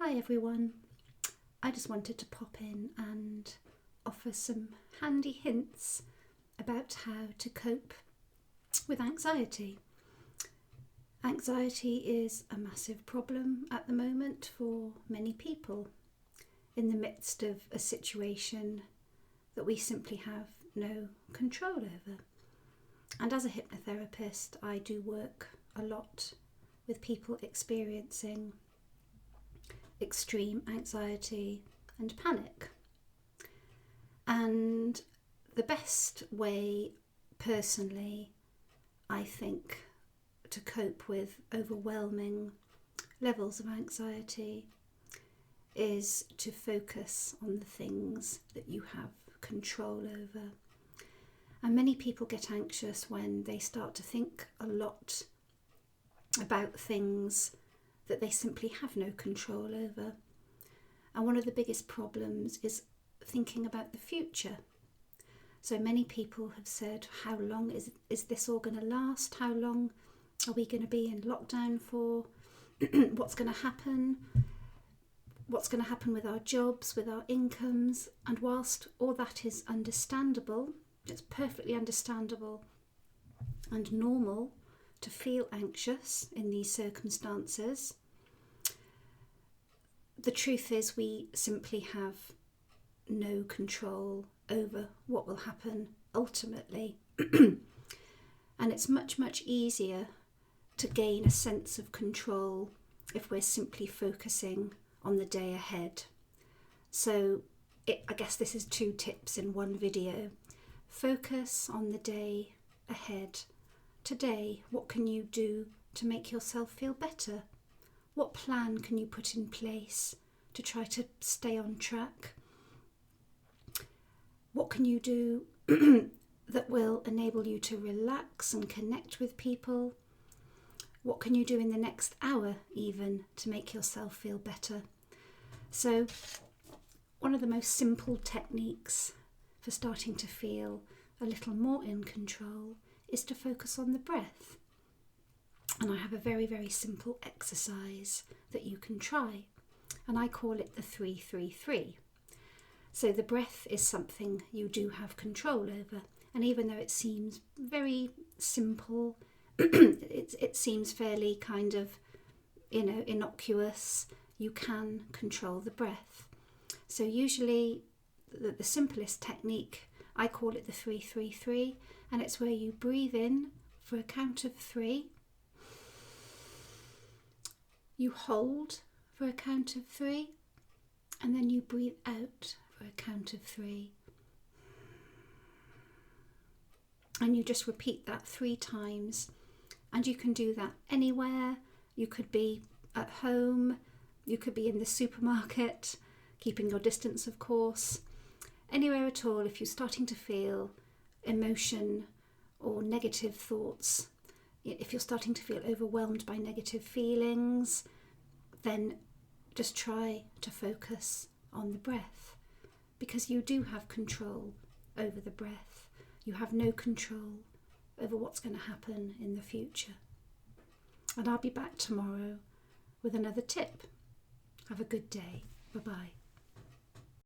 Hi everyone, I just wanted to pop in and offer some handy hints about how to cope with anxiety. Anxiety is a massive problem at the moment for many people in the midst of a situation that we simply have no control over. And as a hypnotherapist, I do work a lot with people experiencing extreme anxiety and panic. And the best way, personally, I think, to cope with overwhelming levels of anxiety is to focus on the things that you have control over. And many people get anxious when they start to think a lot about things that they simply have no control over. And one of the biggest problems is thinking about the future. So many people have said, how long is this all going to last? How long are we going to be in lockdown for? What's going to happen? What's going to happen with our jobs, with our incomes? And whilst all that is understandable, it's perfectly understandable and normal to feel anxious in these circumstances, the truth is we simply have no control over what will happen ultimately. And it's much, much easier to gain a sense of control if we're simply focusing on the day ahead. So I guess this is 2 tips in one video. Focus on the day ahead. Today, what can you do to make yourself feel better? What plan can you put in place to try to stay on track? What can you do that will enable you to relax and connect with people? What can you do in the next hour even to make yourself feel better? So, one of the most simple techniques for starting to feel a little more in control is to focus on the breath. And I have a very, very simple exercise that you can try. And I call it the 3-3-3. So the breath is something you do have control over. And even though it seems very simple, it seems fairly kind of, innocuous, you can control the breath. So usually the simplest technique, I call it the 3-3-3, and it's where you breathe in for a count of 3, you hold for a count of 3, and then you breathe out for a count of 3. And you just repeat that 3 times. And you can do that anywhere. You could be at home, you could be in the supermarket, keeping your distance, of course. Anywhere at all, if you're starting to feel emotion or negative thoughts, if you're starting to feel overwhelmed by negative feelings, then just try to focus on the breath, because you do have control over the breath. You have no control over what's going to happen in the future. And I'll be back tomorrow with another tip. Have a good day. Bye-bye.